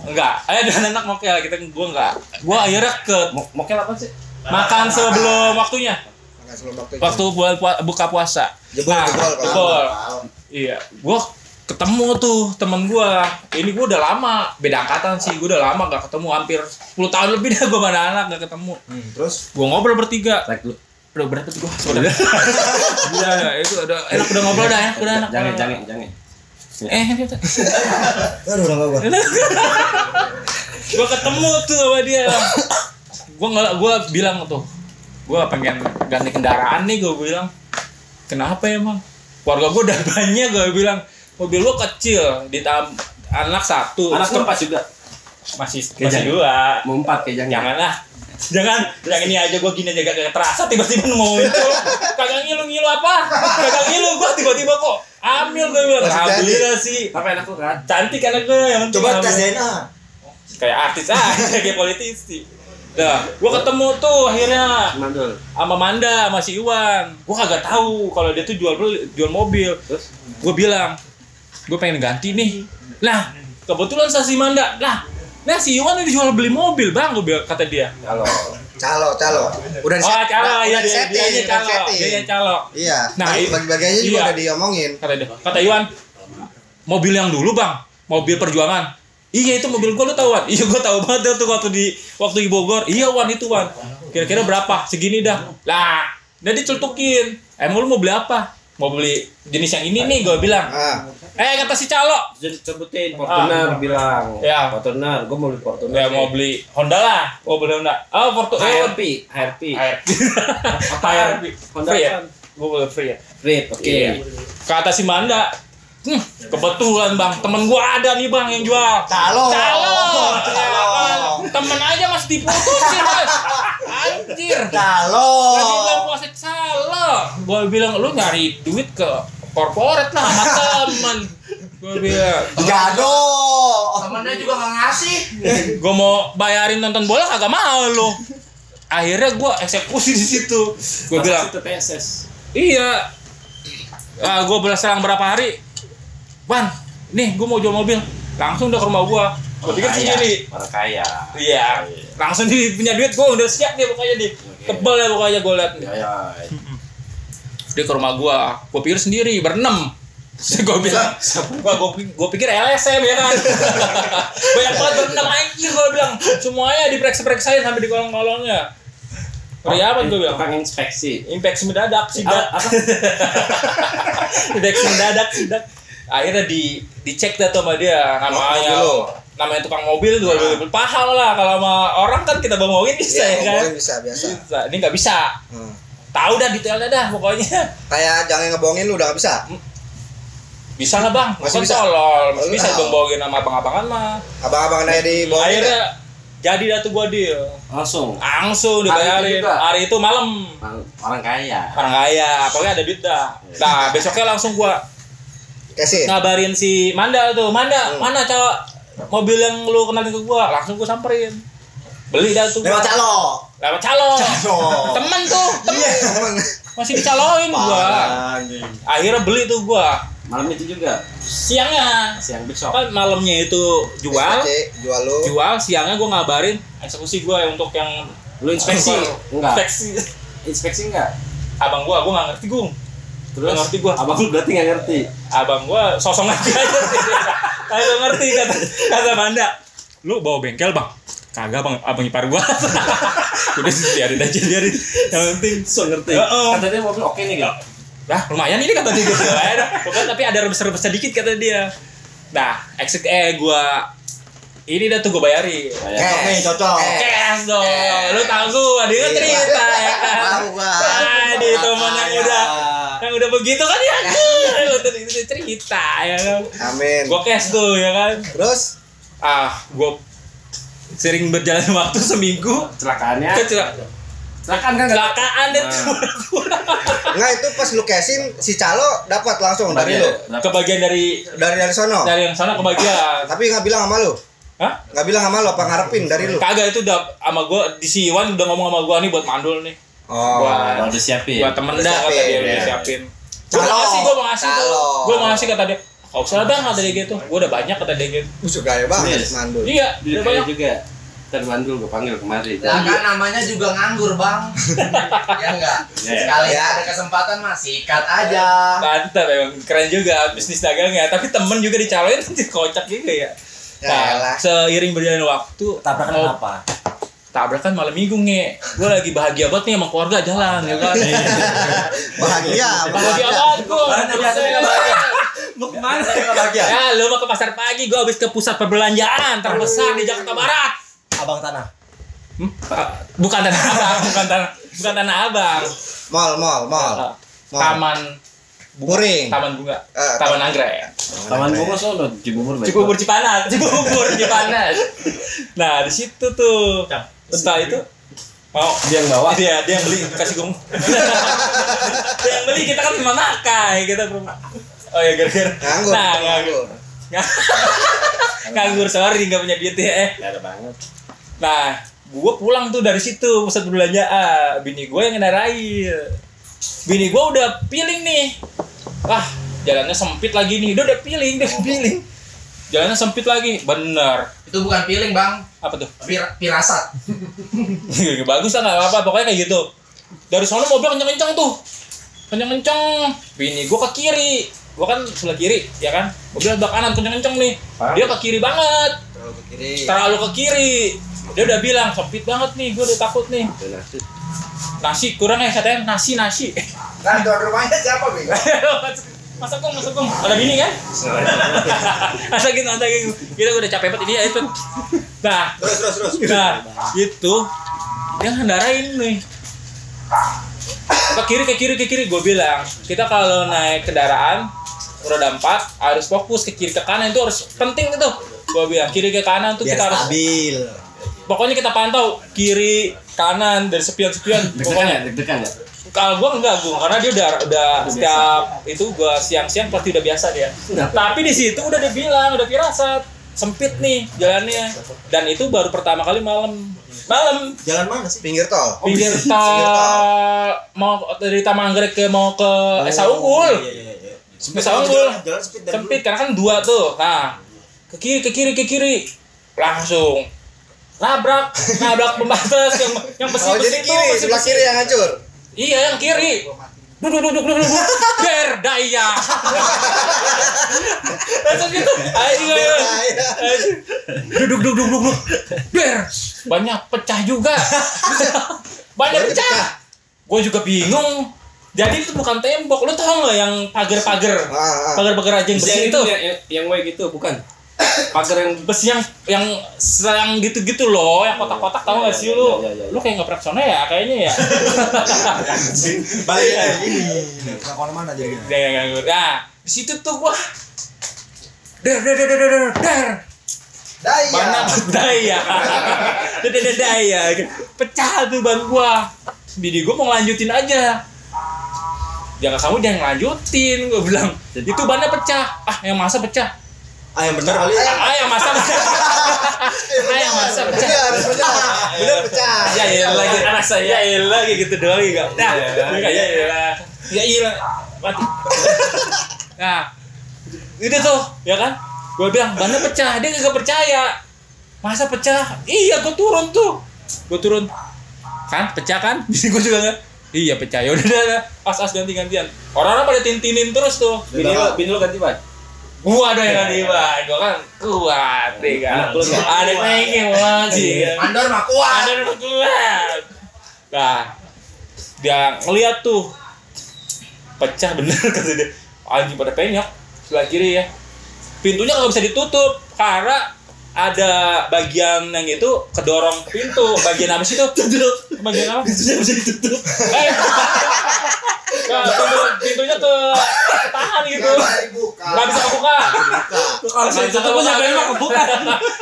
Enggak. Ada anak mokel, gue enggak. Gue akhirnya Mokel apa sih? makan sebelum waktunya. Waktu buka puasa. Jebol. Iya. Gue ketemu tuh temen gue. Ini gue udah lama, beda angkatan sih. Gue udah lama gak ketemu, hampir 10 tahun lebih dah gue mana anak gak ketemu. Terus gue ngobrol bertiga. Like dulu. Udah berapa tuh gue? Iya, itu udah enak, udah ngobrol dah, udah enak. Jangan. aduh enggak gua. Gue ketemu tuh sama dia. Gue bilang tuh, gue pengen ganti kendaraan nih, gue bilang. Kenapa emang? Keluarga gue udah banyak, gue bilang. Mobil gue kecil, anak satu. Anak lu 4 juga. Masih 2. Mau 4 kayak Janganlah. Jangan ini aja gue gini aja gak terasa tiba-tiba mau itu. Kagak ngilu apa? Kagak ngilu gue tiba-tiba kok hamil gue bilang. Alhamdulillah sih. Apa enak lu kan? Cantik anak gue yang Coba tes DNA. Kayak artis kayak politisi. Dah, gue ketemu tuh akhirnya sama Manda, sama si Iwan. Gue kagak tahu kalau dia tuh jual mobil. Terus gue bilang, gue pengen ganti nih. Lah, kebetulan si Manda. Nah si Iwan ini jual beli mobil bang, gue bilang, kata dia. Calo. Udah calo, iya dia calo. Iya. Nah, bagi-bagiannya juga udah diomongin. Kata Iwan, mobil yang dulu bang, mobil perjuangan. Iya itu mobil gua, lu tahu Wan? Iya gua tahu banget tuh waktu di Bogor. Iya Wan itu Wan. Kira-kira berapa? Segini dah. Lah, dia dicelutukin. Emang lu mau beli apa? Mau beli jenis yang ini nih, gue bilang. Kata si calo. Jadi sebutin Fortuner bilang. Ya. Fortuner, gue mau beli Fortuner. Ya mau beli Honda lah. Mau beli Honda. HRP. Apa HRP? Honda free ya? kan? Gue boleh free ya. Free, oke. Kata si Manda. Kebetulan bang, temen gua ada nih bang yang jual. Calo. Temen aja masih diputusin mas. Anjir. Calo. Lagi bulan puasa calo. Gua bilang lu nyari duit ke korporat lah sama temen. Gua bilang. Gado. Temennya juga nggak ngasih. Gua mau bayarin nonton bola kagak mau lu. Akhirnya gua eksekusi di situ. Gua bilang. Itu PSS. Iya. Gua selang berapa hari. Ban, nih gue mau jual mobil. Langsung udah ke rumah gue. Gue pikir sendiri. Orang kaya. Iya. Langsung punya duit, gue udah siap dia pokoknya nih. Tebel ya pokoknya gue liat. Iya. Dia ke rumah gue pikir sendiri berenam. Gue bilang, gue pikir LSM ya kan. Banyak banget berenam anjir gue bilang. Semuanya diperiksa-periksain sampai di kolong-kolongnya. Apa gue bilang? Tukang inspeksi mendadak sidak. Inspeksi mendadak sidak. Akhirnya dicek dah tuh sama dia namanya tukang mobil jual mobil pahal lah. Kalau sama orang kan kita bawa bisa ya kan? Bisa. Ini nggak bisa. Tahu dah detailnya dah pokoknya. Kayak jangan ngebohongin lu udah nggak bisa. Bisa lah bang, masih bisa. Tolol, masih bisa dong bohongin sama abang-abangan mah. Abang-abangan aja dibohongin. Akhirnya jadi dah tuh gua deal. langsung dibayarin. Hari itu malam. Orang kaya. Pokoknya ada duit dah. Nah besoknya langsung gua ngabarin si Manda tuh. Manda, mana cowok mobil yang lu kenalin ke gua? Langsung gua samperin. Beli dah tuh. Lewat calo. Temen tuh. Temen. Masih dicaloin gua. Akhirnya beli tuh gua. Malam itu juga. Siang besok. Kan malamnya itu jual, siangnya gua ngabarin eksekusi gua untuk yang lu inspeksi. Enggak. Inspeksi enggak? Abang gua enggak ngerti, Gung. Terus ngerti gua. abang lu berarti nggak ngerti. Abang gua sosok ngerti aja sih. Kagak ngerti kata Manda. Lu bawa bengkel, Bang? Kagak, Bang. Abang ipar gua. Udah biarin aja. Yang penting So ngerti. Oh. Kata dia mobil oke nih gitu. Nah, lumayan ini kata dia gitu. Pokoknya tapi ada rebes-rebes sedikit kata dia. Nah, gua ini dah tuh gua bayari. Cocok nih, cocok. Cash dong. Lu tahu gua, dia kan cerita ya kan. Tahu gua. Tadi teman yang udah begitu kan ya. Lu tadi cerita ya kan. Amin. Gua cash tuh ya kan. Terus Gua sering berjalan waktu seminggu Celakaannya. Celakaan kan? kecelakaan deh tuh. enggak itu pas lu casing si calo dapat langsung dari lu. Kebagian dari Dari sono. yang sana kebagian. Tapi enggak bilang sama lu. Hah? Enggak bilang sama lu apa ngarepin dari lu. Kagak, itu udah sama gua di si Iwan udah ngomong sama gua nih buat mandul nih. Oh. Buat Udah siapin. buat temen dah kata dia udah siapin. Gua Calo. mau ngasih tuh. Calo. Gua mau ngasih kata dia. Kau usah bang kata dia gitu. Gua udah banyak kata dia gitu. Musuh gaya banget Yes. mandul. Iya, Dia udah kayak banyak. juga. Ntar mandul gue panggil kemari. Lah kan namanya juga nganggur, Bang. Ya enggak? Ya. Sekali Ya. ada kesempatan mah sikat aja. Mantap, emang keren juga bisnis dagangnya. Tapi temen juga dicaloin kocak juga ya. Ya Nah, elah. seiring berjalannya waktu, Tabrakan oh, apa? tabrakan malam minggu nge. Gue lagi bahagia banget nih sama keluarga jalan ya kan. Bahagia. Bahagia banget gue. Mau kemana? Bahagia. Ya, lu mau ke pasar pagi, gue habis ke pusat perbelanjaan terbesar di Jakarta Barat. Abang tanah. Bukan tanah abang, bukan tanah abang. Mall. Taman Puring. Taman bunga, Eh, taman anggrek. Taman bunga sono Cibubur. Cibubur Cipanas. Nah, di situ tuh. Setelah itu mau Dia yang bawa. dia yang beli kasih gong. Dia yang beli, kita kan cuma makai kita rumah. Oh ya gara-gara. Nganggur. Nah, nganggur sorry nggak punya duit ya. Gak ada banget. Nah, gue pulang tuh dari situ pusat perbelanjaan. Bini gue yang ngendarain. Bini gue udah feeling nih. Wah, jalannya sempit lagi nih. Udah feeling. Jalannya sempit lagi. Bener. Itu bukan feeling, Bang. Apa tuh? Firasat. Bagus lah, nggak apa-apa. Pokoknya kayak gitu. Dari sana mobil kenceng-kenceng tuh. Kenceng-kenceng. Bini gue ke kiri. Gue kan sebelah kiri, ya kan? Mobil sebelah kanan kenceng-kenceng nih. Dia ke kiri banget. Terlalu ke kiri. Dia udah bilang sempit banget nih. Gue udah takut nih. Nasi kurang ya katanya. Nasi. Kan tuan rumahnya siapa, Bang? Masak gong. Ada bini kan? Masakin. Kita udah capek banget ini ya itu. Nah, Terus. nah itu dia ngendarain nih. Ke kiri. Gue bilang, kita kalau naik kendaraan roda 4 harus fokus ke kiri ke kanan, itu harus penting itu. Gue bilang kiri ke kanan tuh Biar kita harus stabil. pokoknya kita pantau kiri kanan dari sepion. Pokoknya Deg-degan ya? kalau gue enggak karena dia udah setiap itu gue siang pasti udah biasa dia. Tapi di situ udah dia bilang, udah firasat sempit nih jalannya, dan itu baru pertama kali malam. Jalan mana sih? Pinggir tol. Pinggir tol mau dari Taman Anggrek ke mau ke Esa Unggul. Esa Unggul Jalan sempit sempit karena kan dua tuh. Nah ke kiri langsung nabrak pembatas yang besi Oh, jadi kiri, sebelah kiri yang hancur. Iya yang kiri. Duduk. Berdaya. Langsung gitu. Ayo. Duduk. Banyak pecah juga. Banyak pecah. Gue juga bingung. Jadi itu bukan tembok. Lu tau nggak yang pagar-pagar aja yang besi itu? Yang way gitu bukan? Pagar yang Besi yang serang gitu loh, yang kotak-kotak tau nggak sih lu? Ya. Lu kayak nggak pernah kesana ya kayaknya ya. Balik ini. Enggak kemana-mana jadi. Nah, di situ tuh gua der. Daya. Pecah tuh ban gua. Bini gua mau ngelanjutin aja. Jangan lanjutin, gua bilang. Itu bannya pecah. Yang masa pecah. Yang benar kali. Yang masa pecah. Yang masa pecah. Iya, harus benar. Benar pecah. Ya lagi rasa ya lagi gitu doang enggak. Nah, ya iya mati. Nah, itu tuh, ya kan? Gua bilang bannya pecah, dia enggak percaya. Masa pecah? Iya, gua turun. Kan pecah kan? Bini gua juga enggak. Iya pecah. Ya udah as ganti-gantian. Orang-orang pada tintinin terus tuh. Bini lu ganti ban. Gua ada yang ganti ban. Gua kan kuat nih kan. Ada pengen lagi. Mandor mah kuat. Ada yang kuat. Nah, dia ngeliat tuh pecah bener kata dia. Anjing pada penyok sebelah kiri ya. Pintunya nggak bisa ditutup karena ada bagian yang itu kedorong pintu. Bagian apa sih itu? Bagian apa? Pintunya bisa ditutup. Pintunya ketahan gitu. Nggak bisa kebuka. Kalau bisa ditutup siapa yang mau kebuka?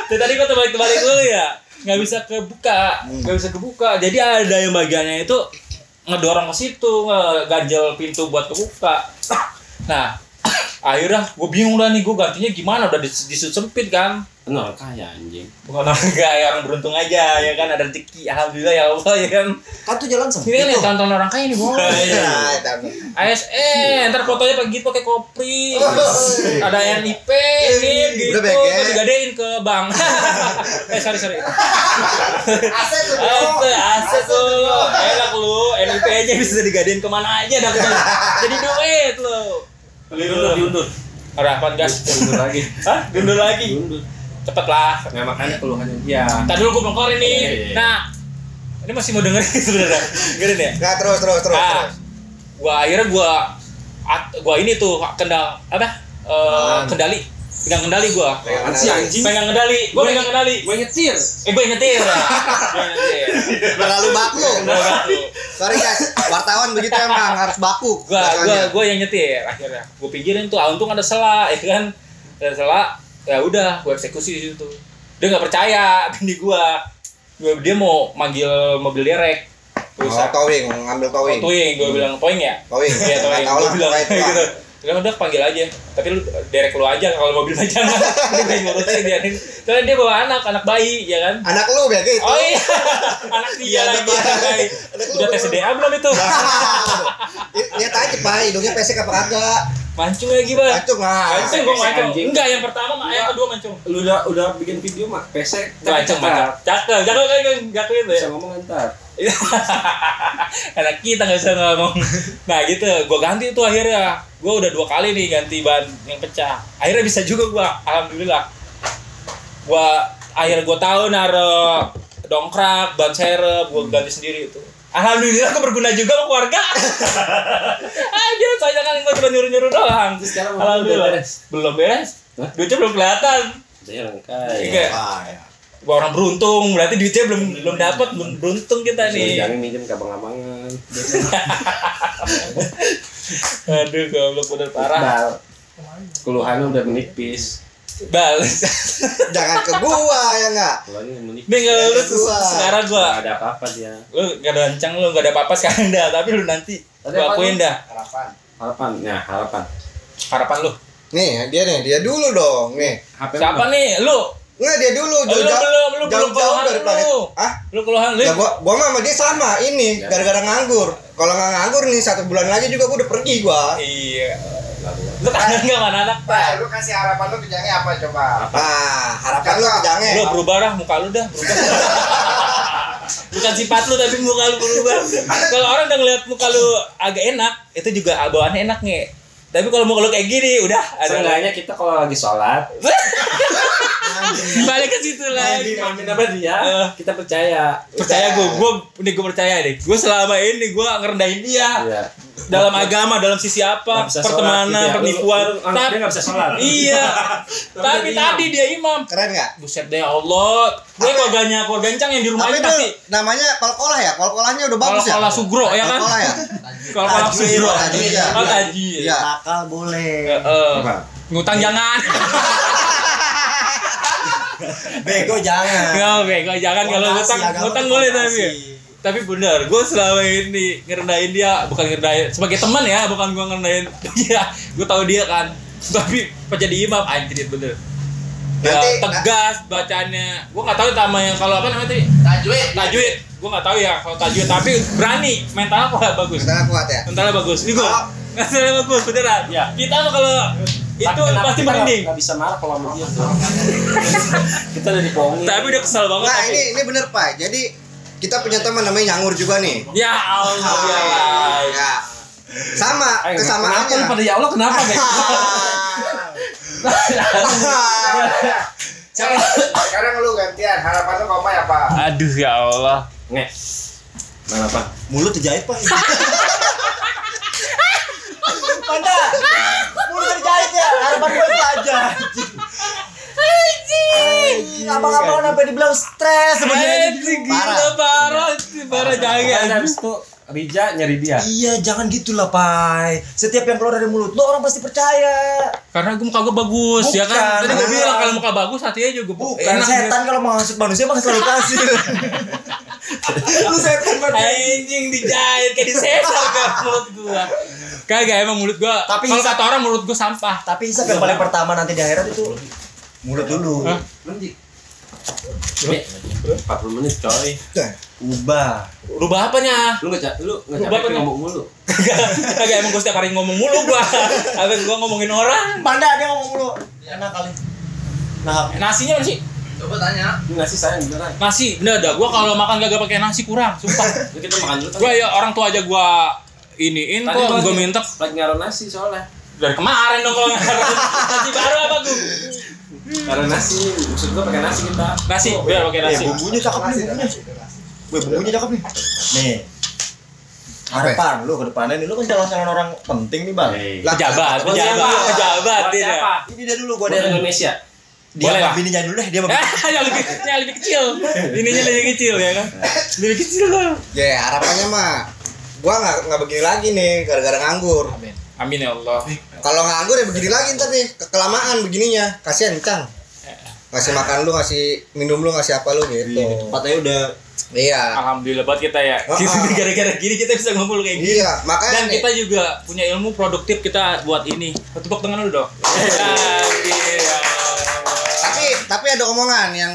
Tadi gua terbalik dulu ya. Nggak bisa kebuka. Jadi ada yang bagiannya itu ngedorong ke situ, ngeganjel pintu buat kebuka. Nah, akhirnya gue bingung dah nih, gue gantinya gimana, udah disempit kan. Orang kaya anjing. Bukan orang kaya, orang beruntung aja ya kan, ada rezeki, alhamdulillah ya Allah ya kan. Kan tuh jalan sempit. Ini kan tonton orang kaya nih bos. ASN, ntar fotonya pakai kopri. Ada NIP nih gitu, terus digadein ke bank. Sorry. Aset tuh. Enak lu, NIP aja bisa digadein kemana aja dapetnya. Jadi duit lu. Diundur. Harapan gas. Diundur lagi. Hah? Diundur lagi. Cepet lah. Nah makanya keluhannya dia. Tadi dulu gue belum keluarin nih. Nah, ini masih mau dengerin sebenarnya. Dengerin ya. Nggak, terus. Akhirnya gua ini tuh kendali pegang kendali gua. Si anjing. Pegang kendali. Gua pegang kendali. Gue nyetir. Gue nyetir. Terlalu baku. Sorry guys, wartawan begitu emang harus baku. Gua yang nyetir akhirnya. Gua pikirin tuh untung ada sela, ya kan. Ada sela, ya udah gua eksekusi di situ. Dia enggak percaya bini gua. Dia mau manggil mobil derek. Towing, ngambil towing. Gua bilang towing ya? Towing. Iya, towing. Gua bilang gitu. Udah panggil aja. Tapi lu derek lu aja kalau mobil aja jangan. Dia ngurusin dia. Soalnya dia bawa anak bayi, ya kan? Anak lu kayak gitu. Oh iya. Anak dia lagi anak bayi. Udah tes DNA belum itu? Lihat aja Pak, hidungnya pesek apa kagak? Mancung lagi, Bang. Mancung lah. Gua mancung. Enggak, yang pertama yang kedua mancung. Lu udah bikin video mah pesek. Mancung. Cakep kan enggak itu ya. Bisa ngomong entar. Anak kita nggak bisa ngomong. Nah gitu, gue ganti tuh akhirnya. Gue udah 2 kali nih ganti ban yang pecah. Akhirnya bisa juga gue, alhamdulillah. Akhirnya gue tahu naro dongkrak, ban serep, gue ganti sendiri itu. Alhamdulillah gue berguna juga sama keluarga. Aja saya kan gue cuma nyuruh doang. Alhamdulillah. Belum beres. Duitnya belum kelihatan. Saya orang kaya. Gua orang beruntung, berarti duitnya belum dapat, belum beruntung kita nih. Jangan minjem ke abang-abangan. Aduh, goblok udah parah. Keluhannya udah menipis. Bal. Jangan ke gua ya enggak? Keluhannya menipis. Nih lu sekarang gua. Enggak ada apa-apa dia. Lu enggak ada ancang, lu enggak ada apa-apa sekarang dah, tapi lu nanti gua akuin dah. Harapan lu. Nih, dia dulu dong, nih. Siapa nih? Lu? Enggak, dia dulu. Lu Jauh dari planet. Lu keluhan lu. Ya gua sama dia sama ini, gara-gara nganggur. Kalau nggak nganggur nih 1 bulan lagi juga gua udah pergi gua. Iya. Lu kangen enggak sama anak? Pak, lu kasih harapan lu ke Jange apa coba? Harapan lu ke Jange. Lu berubah dah, muka lu dah berubah. Bukan sifat lu tapi muka lu berubah. Kalau orang udah ngeliat muka lu agak enak, itu juga bawaannya enak nge. Tapi kalau muka lu kayak gini, udah. Seenggaknya kita kalau lagi sholat balik ke situ lagi. Amin apa dia? Kita percaya. Percaya gue percaya deh. Gue selama ini gue ngerendahin dia. Iya. Dalam agama, dalam sisi apa, pertemanan, penipuan. Tapi nggak bisa sholat. Iya. Tapi tadi dia imam. Keren nggak? Buset deh Allah. Gue keluarga Encang yang di rumah Tapi aja pasti. namanya kol-kolah ya? Kol-kolahnya udah bagus ya? Kol-kolah Sugro ya kan? Kol-kolah ya? Kol-kolah Sugro. Taji. Iya. Nakal boleh. Ngutang jangan. Bego jangan. Jangan kalau ngutang boleh tapi benar, gue selama ini ngerendahin dia, bukan ngerendahin sebagai teman ya, bukan gue ngerendahin dia, gue tahu dia kan, tapi pas jadi imam anjir bener. Ya, tegas bacaannya, gue nggak tahu nama yang kalau apa namanya tadi? Tajwid, gue nggak tahu ya kalau tajwid, tapi berani, mentalnya bagus. Mentalnya kuat ya. Mentalnya bagus, ini gue, mentalnya bagus beneran. Ya. Kita mah kalau itu pasti merinding. Nggak bisa marah kalau sama dia. Kita udah dibohongin. Tapi udah kesal banget. Nah ini bener Pak, jadi kita punya teman namanya Nyangur juga nih. Ya Allah. Ya. Sama kesamaannya. Kenapa lu pada ya Allah kenapa, Bek? Sekarang lu gantian, harapan lu Kopai apa? Aduh ya Allah. Nge. Kenapa? Mulut dijahit, Pak. Panda. Mulut dijahit ya. Harapan gue itu aja. Anjing. Abang-abang sampai dibilang stres sebenarnya. Parah jangan. Habis itu Rija nyari dia. Iya, jangan gitulah, Pai. Setiap yang keluar dari mulut lo orang pasti percaya. Karena muka gue bagus, ya kan? Bukan. Tadi gue bilang kalau muka bagus hatinya juga Bukan enak setan kalau mau masuk manusia mah selalu kasih. Lu setan banget. Anjing dijahit kayak disesar ke mulut gua. Kagak emang mulut gua. Tapi kalau Isa- kata orang mulut gua sampah. Tapi Isap yang paling pertama nanti di akhirat itu mulut dulu. Hah? Nanti. 40 menit coy. Ubah. Rubah apanya? Lu enggak Lu capek bapak ngomong mulu. Kagak emang gua setiap hari ngomong mulu gua. Abang gua ngomongin orang. Panda dia ngomong mulu. Enak kali. Nah, Nasinya mana sih? Coba tanya. Lu ngasih sayang beneran. Nasi, bener dah. Gua kalau makan kagak pakai nasi kurang, sumpah. Lu kita makan dulu. Gua ya orang tua aja gua iniin kok gua minta lagi ngaruh nasi soalnya. dari kemarin dong kalau ngaruh. Nasi baru apa gua? Karena nasi, maksud gua pakai nasi kita. Nasi, biar pakai nasi. bumbunya cakep nih, bumbunya. Weh, bumbunya cakep nih. Nih. Harapan lu ke depannya nih, lu kan calon-calon orang penting nih, Bang. Pejabat, Buat siapa? pejabat Buat dia. siapa? Ini dia dulu gua Buat dari Indonesia. dia Boleh sama lah. bininya dulu deh, dia sama yang lebih kecil. Ininya lebih kecil ya kan. Lebih kecil loh. Ya harapannya mah gua nggak begini lagi nih gara-gara nganggur. Amin ya Allah. Kalau nganggur ya begini lagi ntar nih kelamaan begininya. Kasihan Cang. Ngasih makan lu, ngasih minum lu, ngasih apa lu gitu. tempatnya udah Iya. Alhamdulillah buat kita ya. Gara-gara gini kita bisa ngumpul kayak gini. Iya, makanya Dan nih, kita juga punya ilmu produktif kita buat ini. Tepuk tangan dulu dong. Iya. tapi ada omongan yang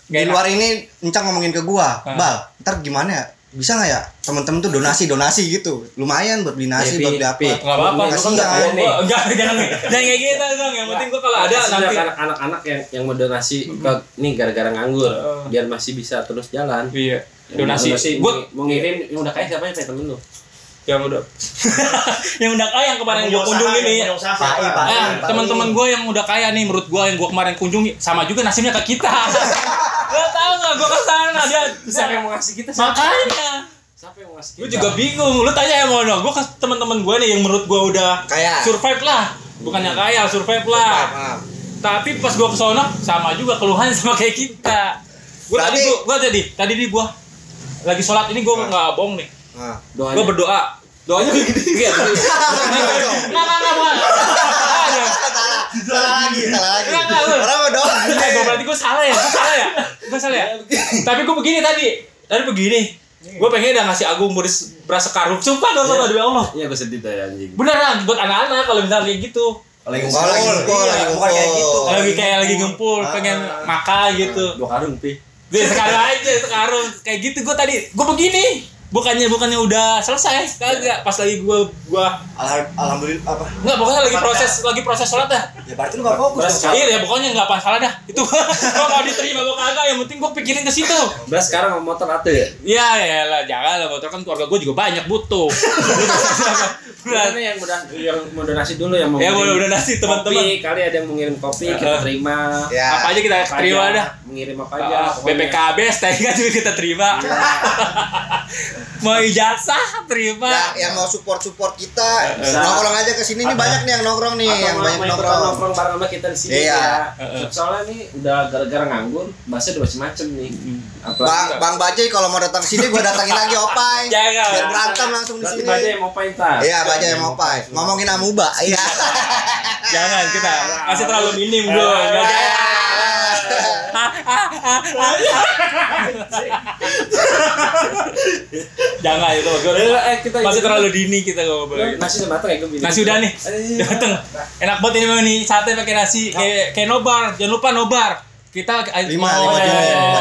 di Gak enak. luar ini Encang ngomongin ke gua, Hah. Bal, ntar gimana ya? Bisa nggak ya temen-temen tuh donasi gitu, lumayan buat beli nasi, buat beli apa? Enggak apa-apa. Kasih Enggak ya. enggak jangan kayak gitu dong. Yang penting gua kalau ada nanti anak-anak yang mau donasi ke nih gara-gara nganggur, biar masih bisa terus jalan. iya. Donasi. Donasi. Gua Mau ngirim yang udah kaya siapa ya temen lu? yang udah kaya yang kemarin gua kunjungi nih. Teman-teman gue yang udah kaya nih menurut gue yang gue kemarin kunjungi sama juga nasibnya ke kita. Lo tau nggak gue kesana dia Siapa yang mau ngasih kita? makanya Siapa yang mau ngasih gue kita? juga bingung. Lo tanya yang mana? Gue ke teman-teman gue nih yang menurut gue udah Kaya. survive lah, bukannya kaya survive lah. Maaf. Tapi pas gue kesana sama juga keluhannya sama kayak kita. Gue tadi gue lagi sholat ini gue nggak bohong nih. Nah, Doanya. Gue berdoa. Doanya begini. Iya. Nggak bukan. Ada. salah lagi. Enggak. Orang mau doang. Gue berarti gue salah ya. Tapi gue begini tadi begini. Gue pengen udah ngasih Agung beras sekarung. Sumpah gak apa demi Allah. Iya gue sedih deh anjing. Beneran buat anak-anak kalau misalnya kayak gitu. lagi Lagi ngumpul. bukan kayak gitu. Lagi ngumpul, pengen makan gitu. 2 karung pi. Dia sekarang kayak gitu gue tadi. Gue begini. Bukannya udah selesai. Kagak. Pas lagi gue Alhamdulillah apa? enggak pokoknya lagi proses sholat dah. Ya berarti lu enggak fokus. dong. Iya ya pokoknya enggak masalah dah. Itu gua mau diterima gua kagak, yang penting gua pikirin ke situ. Beras sekarang sama motor atuh ya? Iya ya lah, jangan lah motor kan keluarga gua juga banyak butuh. Berarti yang mau donasi dulu yang mau Ya ngirim boleh donasi teman-teman. kopi, kali ada yang mau ngirim kopi kita terima. Ya. Apa aja kita Apa terima aja, dah. mengirim apa aja pokoknya. BPKB, STNK juga kita terima. Mau ijazah terima. Ya, yang mau support kita, nongkrong aja ke sini nih, banyak nih yang nongkrong nih, yang banyak nongkrong. nongkrong bareng sama kita di sini Iya. ya. Soalnya nih udah gara-gara nganggur, bahasa udah macam-macam nih. Apa? Bang Bajai kalau mau datang ke sini gua datangin lagi Opai. Jangan. Biar berantem langsung di Berarti sini. Bajai yang mau paint tar. Iya, Bajai yang Opai. Ngomongin amuba. Iya. Jangan kita masih terlalu minim gua. Enggak jangan. Jangan itu Kita masih terlalu dini kita ngobrol. Nasi udah matang ya gue bilang. Nasi udah nih. Dateng. Enak banget ini memang nih sate pakai nasi kayak nobar. Jangan lupa nobar. Kita 5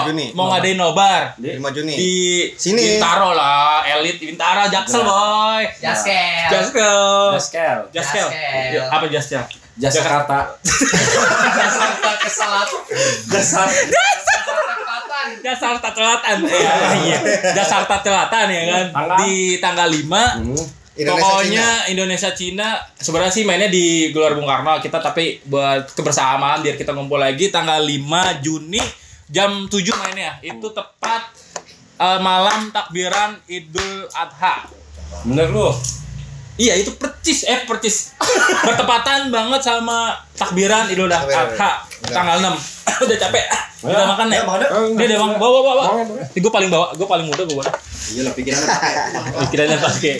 Juni. mau ngadain nobar 5 Juni. di Sini. Bintaro lah, elit Bintaro, Jaksel boy. Jaskel. Jaskel. Jaskel. Ya, apa Jaskel? Jakarta. Jakarta ke selatan. Jasar. Jakarta ke selatan. Jakarta Selatan. Iya. Jakarta Selatan ya kan. Di tanggal 5 pokoknya Indonesia Cina sebenarnya sih mainnya di Gelora Bung Karno kita, tapi buat kebersamaan biar kita ngumpul lagi tanggal 5 Juni jam 7 mainnya. Itu tepat malam takbiran Idul Adha. Bener lu. Iya itu percis bertepatan banget sama takbiran Idul Adha tanggal 6. Udah capek. Udah makan ya? Dia udah bang, bawa. Gue paling muda gue bawa. Iya lah pikirannya pakai. Pikirannya pakai.